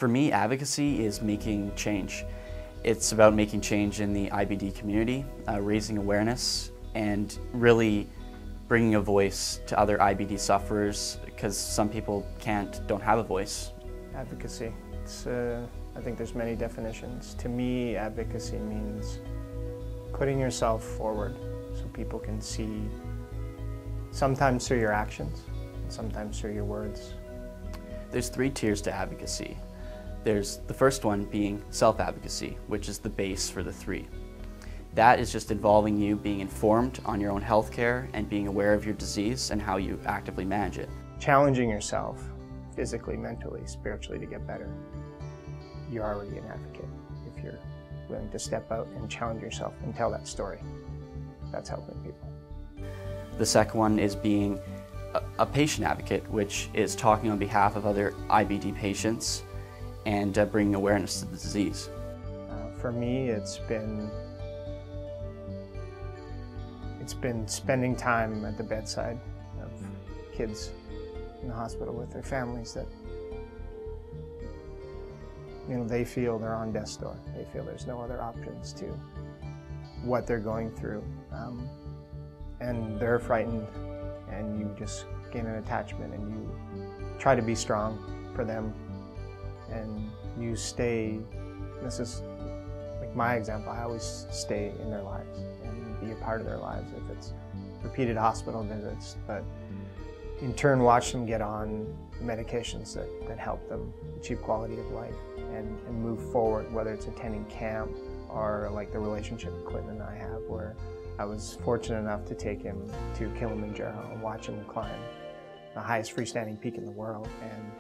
For me, advocacy is making change. It's about making change in the IBD community, raising awareness, and really bringing a voice to other IBD sufferers, because some people don't have a voice. Advocacy. I think there's many definitions. To me, advocacy means putting yourself forward so people can see, sometimes through your actions, and sometimes through your words. There's 3 tiers to advocacy. There's the first one being self-advocacy, which is the base for the 3. That is just involving you being informed on your own health care and being aware of your disease and how you actively manage it. Challenging yourself physically, mentally, spiritually to get better. You're already an advocate if you're willing to step out and challenge yourself and tell that story. That's helping people. The second one is being a patient advocate, which is talking on behalf of other IBD patients and bringing awareness to the disease. For me, it's been spending time at the bedside of kids in the hospital with their families that, they feel they're on death's door. They feel there's no other options to what they're going through. And they're frightened, and you just gain an attachment and you try to be strong for them, and you stay. This is like my example. I always stay in their lives and be a part of their lives, if it's repeated hospital visits, but in turn watch them get on medications that help them achieve quality of life and move forward, whether it's attending camp or like the relationship with Clinton and I have, where I was fortunate enough to take him to Kilimanjaro and watch him climb the highest freestanding peak in the world, and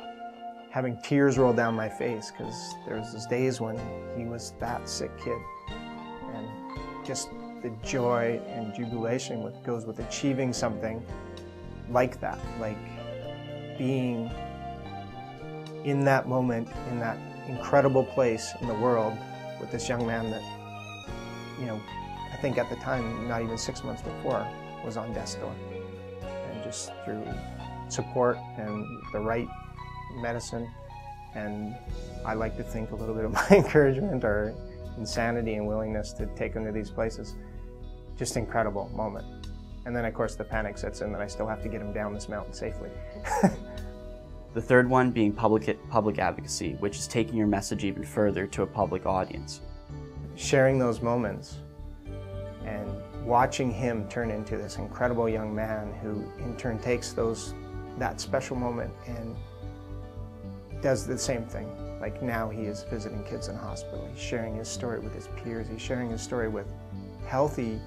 having tears roll down my face because there was those days when he was that sick kid, and just the joy and jubilation that goes with achieving something like that, like being in that moment, in that incredible place in the world with this young man that, I think at the time, not even 6 months before, was on death's door. And just through support and the right medicine, and I like to think a little bit of my encouragement or insanity and willingness to take him to these places, just incredible moment. And then of course the panic sets in that I still have to get him down this mountain safely. The third one being public advocacy, which is taking your message even further to a public audience. Sharing those moments and watching him turn into this incredible young man who in turn takes that special moment and does the same thing. Like now he is visiting kids in hospital. He's sharing his story with his peers. He's sharing his story with healthy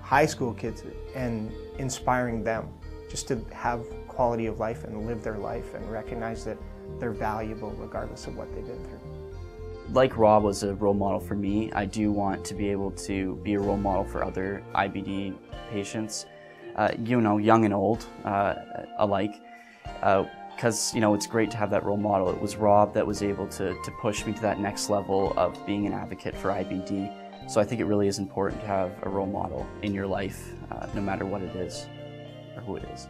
high school kids and inspiring them just to have quality of life and live their life and recognize that they're valuable regardless of what they've been through. Like Rob was a role model for me, I do want to be able to be a role model for other IBD patients, young and old alike, because it's great to have that role model. It was Rob that was able to push me to that next level of being an advocate for IBD. So I think it really is important to have a role model in your life, no matter what it is or who it is.